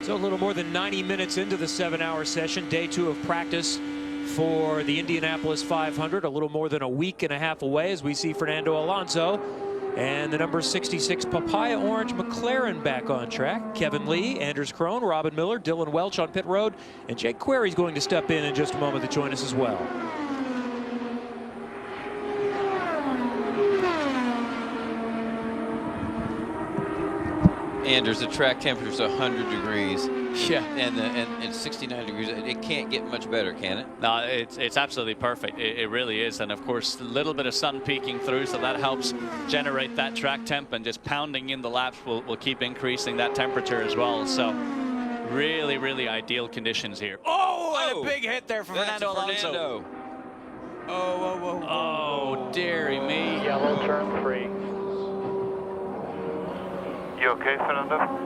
So a little more than 90 minutes into the 7-hour session, day 2 of practice for the Indianapolis 500. A little more than a week and a half away as we see Fernando Alonso and the number 66 Papaya Orange McLaren back on track. Kevin Lee, Anders Krohn, Robin Miller, Dylan Welch on pit road, and Jake Query's going to step in just a moment to join us as well. Anders, the track temperature is 100 degrees. Yeah, and 69 degrees. It can't get much better, can it? No, it's absolutely perfect. It really is. And of course, a little bit of sun peeking through, so that helps generate that track temp, and just pounding in the laps will keep increasing that temperature as well. So really, really ideal conditions here. Oh, and a big hit there from Fernando Alonso. Oh, dearie me. Yellow turn 3. You okay, Fernando?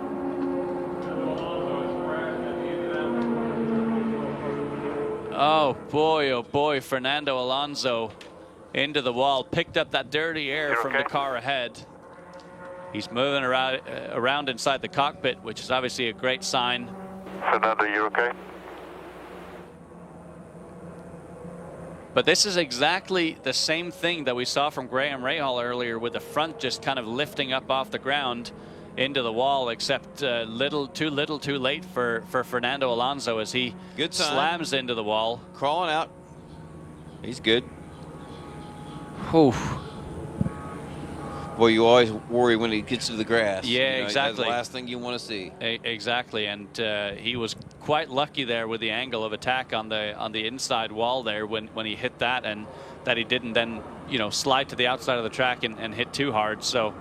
Oh boy, Fernando Alonso into the wall, picked up that dirty air from the car ahead. He's moving around inside the cockpit, which is obviously a great sign. Fernando, you okay? But this is exactly the same thing that we saw from Graham Rahal earlier, with the front just kind of lifting up off the ground into the wall, except too little too late for Fernando Alonso as he slams into the wall. Crawling out. He's good. Whew. Well, you always worry when he gets to the grass. Yeah, exactly. That's the last thing you want to see. Exactly, and he was quite lucky there with the angle of attack on the inside wall there when he hit that, and that he didn't then slide to the outside of the track and hit too hard. So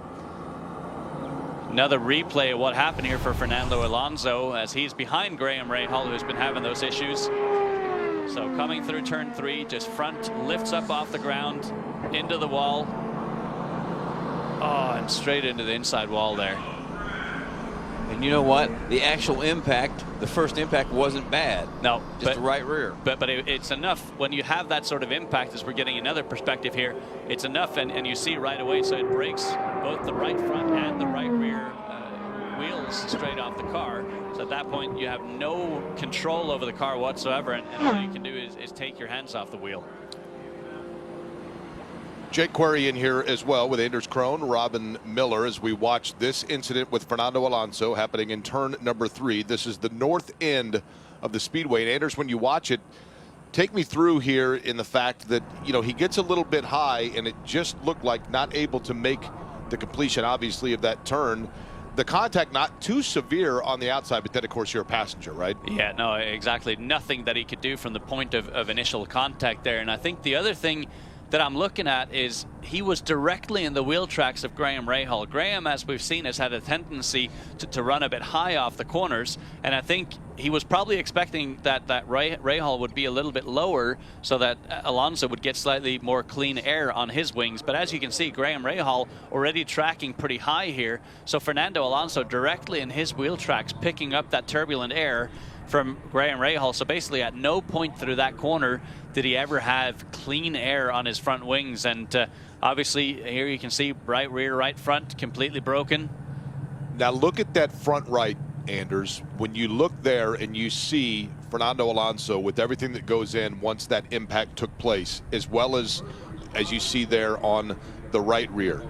another replay of what happened here for Fernando Alonso as he's behind Graham Rahal, who's been having those issues. So coming through turn 3, just front lifts up off the ground into the wall. Oh, and straight into the inside wall there. And you know what? The actual impact, the first impact, wasn't bad. No, just the right rear. But it's enough when you have that sort of impact, as we're getting another perspective here. It's enough, and you see right away. So it breaks both the right front and the right rear wheels straight off the car. So at that point, you have no control over the car whatsoever, and all you can do is take your hands off the wheel. Jake Query in here as well with Anders Krohn, Robin Miller, as we watch this incident with Fernando Alonso happening in turn number 3. This is the north end of the speedway. And Anders, when you watch it, take me through here in the fact that, he gets a little bit high and it just looked like not able to make the completion, obviously, of that turn. The contact not too severe on the outside, but then, of course, you're a passenger, right? Yeah, no, exactly. Nothing that he could do from the point of initial contact there. And I think the other thing that I'm looking at is he was directly in the wheel tracks of Graham Rahal. Graham, as we've seen, has had a tendency to run a bit high off the corners, and I think he was probably expecting that Rahal would be a little bit lower so that Alonso would get slightly more clean air on his wings. But as you can see, Graham Rahal already tracking pretty high here, so Fernando Alonso directly in his wheel tracks picking up that turbulent air from Graham Rahal. So basically at no point through that corner did he ever have clean air on his front wings. And obviously here you can see right rear, right front completely broken. Now look at that front right, Anders. When you look there and you see Fernando Alonso with everything that goes in once that impact took place, as well as you see there on the right rear,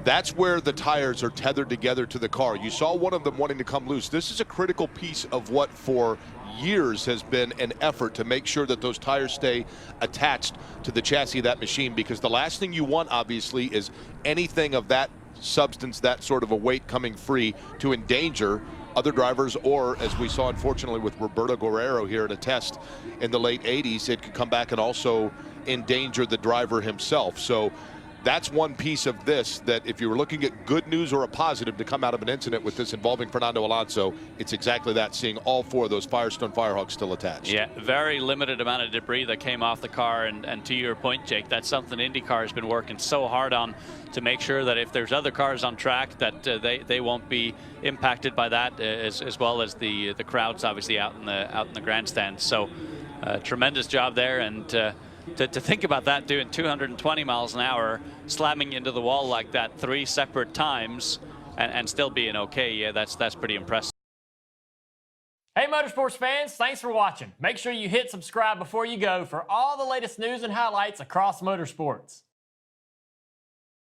that's where the tires are tethered together to the car. You saw one of them wanting to come loose. This is a critical piece of what for years has been an effort to make sure that those tires stay attached to the chassis of that machine, because the last thing you want, obviously, is anything of that substance, that sort of a weight coming free to endanger other drivers, or as we saw unfortunately with Roberto Guerrero here at a test in the late 80s, it could come back and also endanger the driver himself. So that's one piece of this, that if you were looking at good news or a positive to come out of an incident with this involving Fernando Alonso, it's exactly that, seeing all 4 of those Firestone Firehawks still attached. Yeah, very limited amount of debris that came off the car, and to your point, Jake, that's something IndyCar has been working so hard on to make sure that if there's other cars on track that they won't be impacted by that, as well as the crowds obviously out in the grandstand. So tremendous job there, and to think about that, doing 220 miles an hour, slamming into the wall like that 3 separate times and still being okay, yeah, that's pretty impressive. Hey Motorsports fans, thanks for watching. Make sure you hit subscribe before you go for all the latest news and highlights across motorsports.